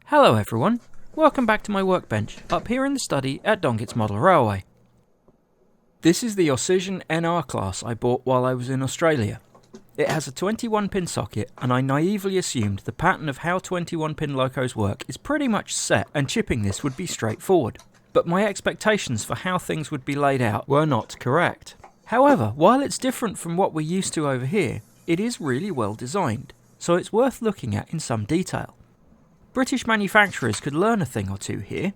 Hello everyone, welcome back to my workbench, up here in the study at Donget's Model Railway. This is the Auscision NR class I bought while I was in Australia. It has a 21-pin socket, and I naively assumed the pattern of how 21-pin locos work is pretty much set and chipping this would be straightforward. But my expectations for how things would be laid out were not correct. However, while it's different from what we're used to over here, it is really well designed, so it's worth looking at in some detail. British manufacturers could learn a thing or two here.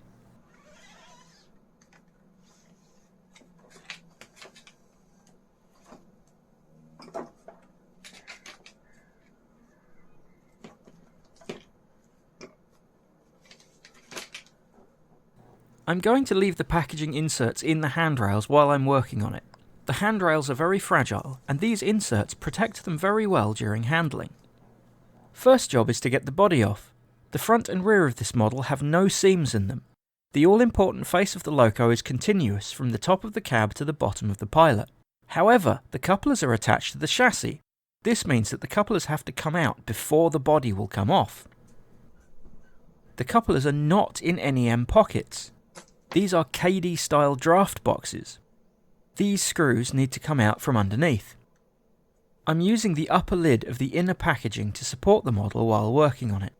I'm going to leave the packaging inserts in the handrails while I'm working on it. The handrails are very fragile, and these inserts protect them very well during handling. First job is to get the body off. The front and rear of this model have no seams in them. The all-important face of the loco is continuous from the top of the cab to the bottom of the pilot. However, the couplers are attached to the chassis. This means that the couplers have to come out before the body will come off. The couplers are not in NEM pockets. These are KD-style draft boxes. These screws need to come out from underneath. I'm using the upper lid of the inner packaging to support the model while working on it.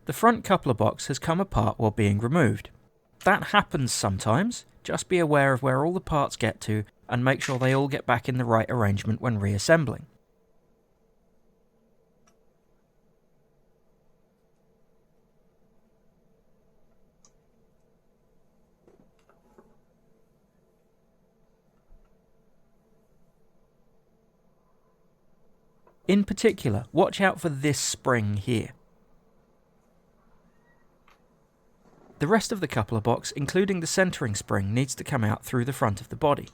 The front coupler box has come apart while being removed. That happens sometimes, just be aware of where all the parts get to and make sure they all get back in the right arrangement when reassembling. In particular, watch out for this spring here. The rest of the coupler box, including the centering spring, needs to come out through the front of the body.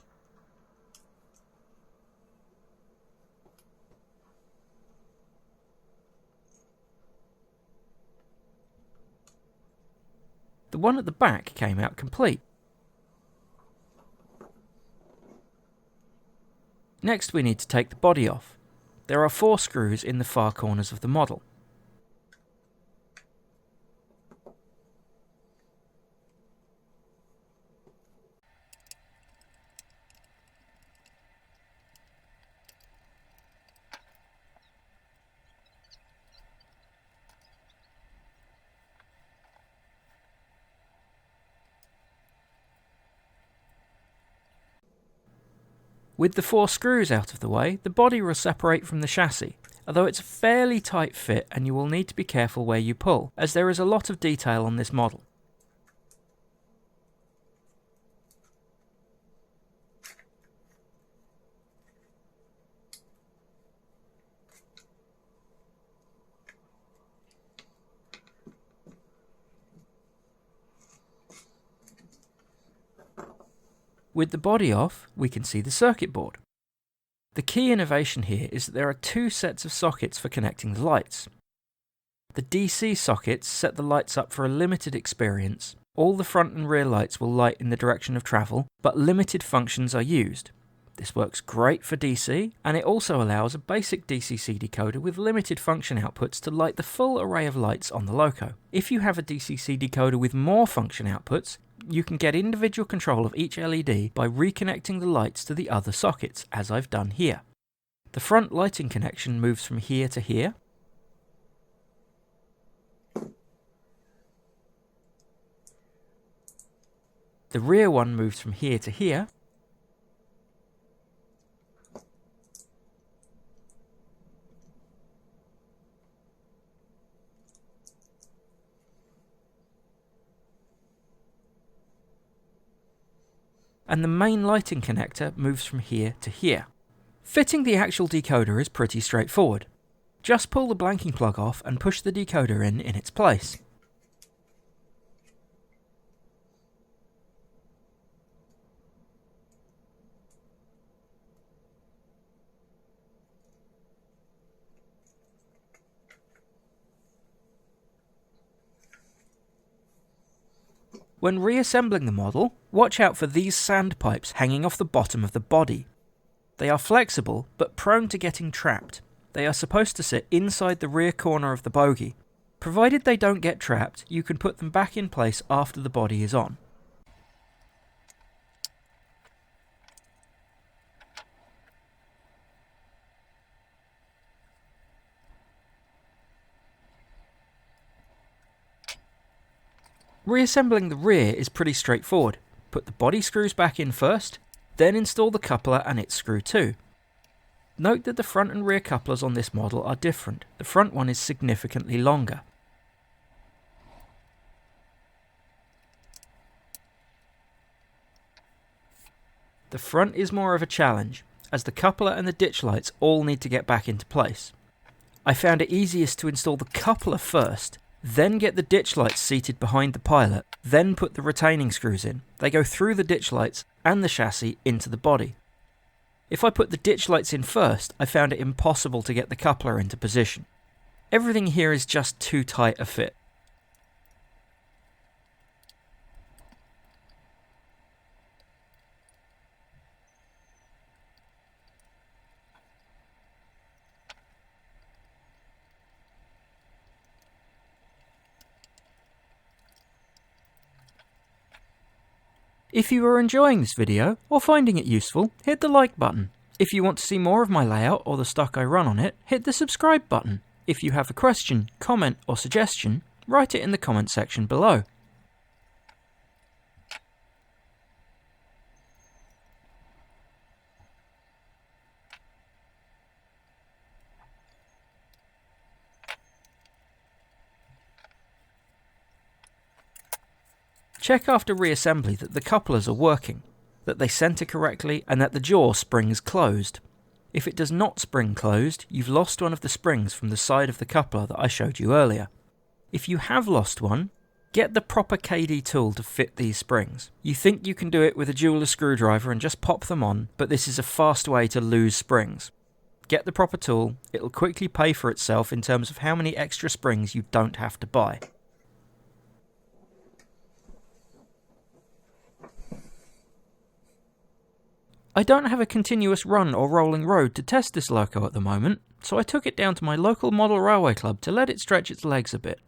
The one at the back came out complete. Next we need to take the body off. There are 4 screws in the far corners of the model. With the 4 screws out of the way, the body will separate from the chassis, although it's a fairly tight fit and you will need to be careful where you pull, as there is a lot of detail on this model. With the body off, we can see the circuit board. The key innovation here is that there are 2 sets of sockets for connecting the lights. The DC sockets set the lights up for a limited experience. All the front and rear lights will light in the direction of travel, but limited functions are used. This works great for DC, and it also allows a basic DCC decoder with limited function outputs to light the full array of lights on the loco. If you have a DCC decoder with more function outputs, you can get individual control of each LED by reconnecting the lights to the other sockets, as I've done here. The front lighting connection moves from here to here. The rear one moves from here to here. And the main lighting connector moves from here to here. Fitting the actual decoder is pretty straightforward. Just pull the blanking plug off and push the decoder in its place. When reassembling the model, Watch out for these sandpipes hanging off the bottom of the body. They are flexible, but prone to getting trapped. They are supposed to sit inside the rear corner of the bogie. Provided they don't get trapped, you can put them back in place after the body is on. Reassembling the rear is pretty straightforward. Put the body screws back in first, then install the coupler and its screw too. Note that the front and rear couplers on this model are different. The front one is significantly longer. The front is more of a challenge, as the coupler and the ditch lights all need to get back into place. I found it easiest to install the coupler first, then get the ditch lights seated behind the pilot, then put the retaining screws in. They go through the ditch lights and the chassis into the body. If I put the ditch lights in first, I found it impossible to get the coupler into position. Everything here is just too tight a fit. If you are enjoying this video, or finding it useful, hit the like button. If you want to see more of my layout or the stock I run on it, hit the subscribe button. If you have a question, comment or suggestion, write it in the comment section below. Check after reassembly that the couplers are working, that they centre correctly and that the jaw springs closed. If it does not spring closed, you've lost one of the springs from the side of the coupler that I showed you earlier. If you have lost one, get the proper KD tool to fit these springs. You think you can do it with a jeweler's screwdriver and just pop them on, but this is a fast way to lose springs. Get the proper tool, it'll quickly pay for itself in terms of how many extra springs you don't have to buy. I don't have a continuous run or rolling road to test this loco at the moment, so I took it down to my local model railway club to let it stretch its legs a bit.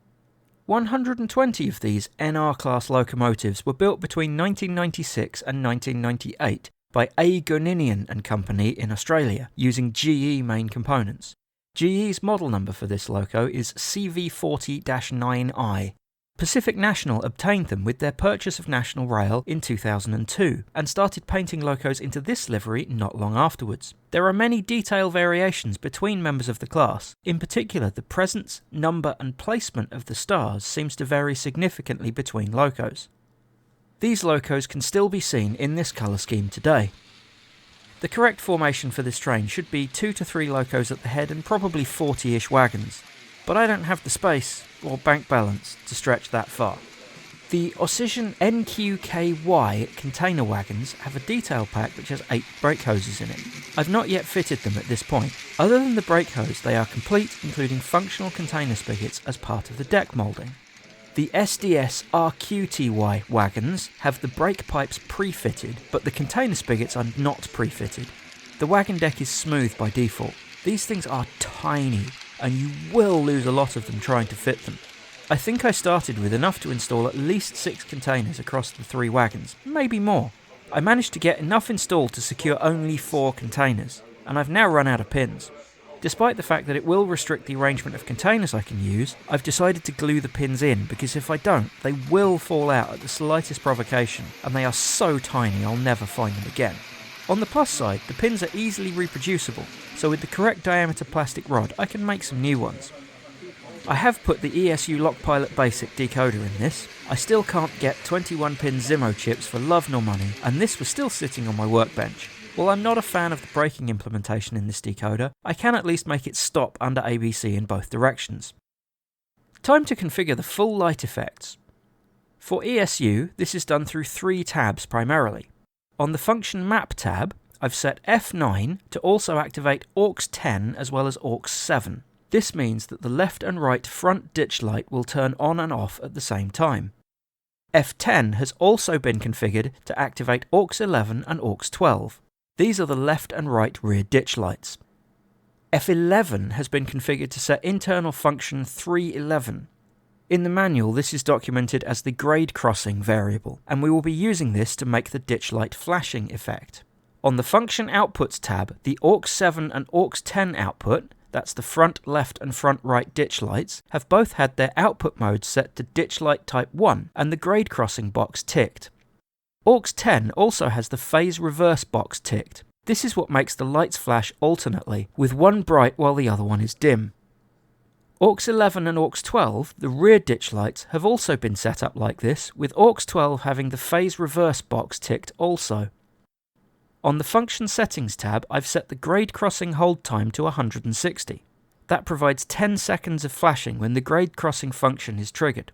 120 of these NR class locomotives were built between 1996 and 1998 by A. Goninian and Company in Australia, using GE main components. GE's model number for this loco is CV40-9I. Pacific National obtained them with their purchase of National Rail in 2002 and started painting locos into this livery not long afterwards. There are many detail variations between members of the class. In particular, the presence, number and placement of the stars seems to vary significantly between locos. These locos can still be seen in this colour scheme today. The correct formation for this train should be 2 to 3 locos at the head and probably 40-ish wagons. But I don't have the space or bank balance to stretch that far. The Auscision NQKY container wagons have a detail pack which has 8 brake hoses in it. I've not yet fitted them at this point. Other than the brake hose, they are complete, including functional container spigots as part of the deck moulding. The SDS RQTY wagons have the brake pipes pre-fitted, but the container spigots are not pre-fitted. The wagon deck is smooth by default. These things are tiny, and you will lose a lot of them trying to fit them. I think I started with enough to install at least 6 containers across the 3 wagons, maybe more. I managed to get enough installed to secure only 4 containers, and I've now run out of pins. Despite the fact that it will restrict the arrangement of containers I can use, I've decided to glue the pins in because if I don't, they will fall out at the slightest provocation, and they are so tiny I'll never find them again. On the plus side, the pins are easily reproducible, so with the correct diameter plastic rod I can make some new ones. I have put the ESU LockPilot Basic decoder in this. I still can't get 21-pin Zimo chips for love nor money, and this was still sitting on my workbench. While I'm not a fan of the braking implementation in this decoder, I can at least make it stop under ABC in both directions. Time to configure the full light effects. For ESU, this is done through 3 tabs primarily. On the Function Map tab, I've set F9 to also activate AUX 10 as well as AUX 7. This means that the left and right front ditch light will turn on and off at the same time. F10 has also been configured to activate AUX11 and AUX12. These are the left and right rear ditch lights. F11 has been configured to set internal function 311. In the manual, this is documented as the grade crossing variable, and we will be using this to make the ditch light flashing effect. On the function outputs tab, the AUX7 and AUX10 output, that's the front left and front right ditch lights, have both had their output modes set to ditch light type 1 and the grade crossing box ticked. AUX10 also has the phase reverse box ticked. This is what makes the lights flash alternately, with one bright while the other one is dim. AUX11 and AUX12, the rear ditch lights, have also been set up like this, with AUX12 having the phase reverse box ticked also. On the function settings tab, I've set the grade crossing hold time to 160. That provides 10 seconds of flashing when the grade crossing function is triggered.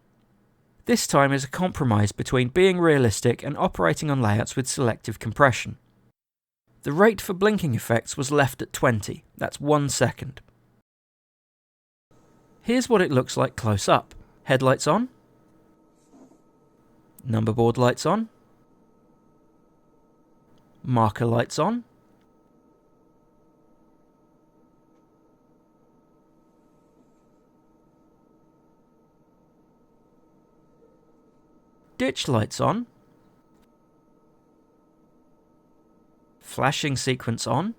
This time is a compromise between being realistic and operating on layouts with selective compression. The rate for blinking effects was left at 20, that's 1 second. Here's what it looks like close up. Headlights on. Number board lights on. Marker lights on. Ditch lights on. Flashing sequence on.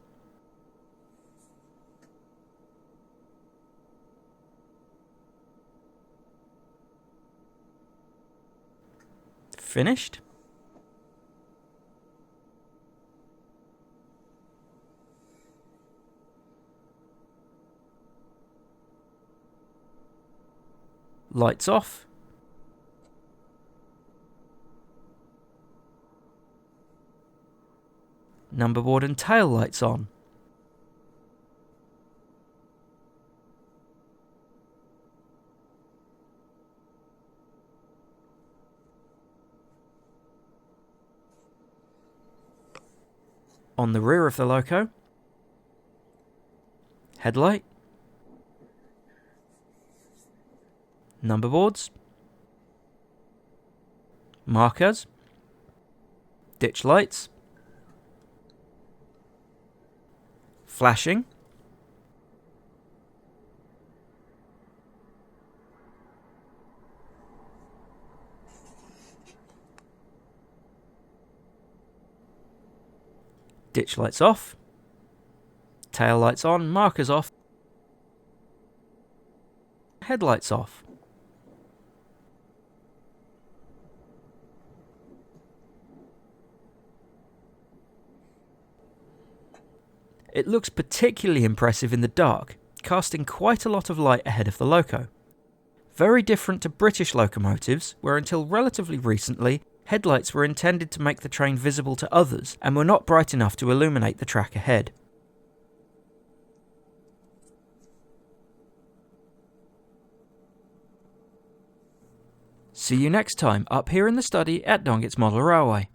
Finished. Lights off. Number board and tail lights on. On the rear of the loco. Headlight. Number boards. Markers. Ditch lights. Flashing. Ditch lights off. Tail lights on, markers off. Headlights off. It looks particularly impressive in the dark, casting quite a lot of light ahead of the loco. Very different to British locomotives, where until relatively recently, headlights were intended to make the train visible to others and were not bright enough to illuminate the track ahead. See you next time up here in the study at Dongit's Model Railway.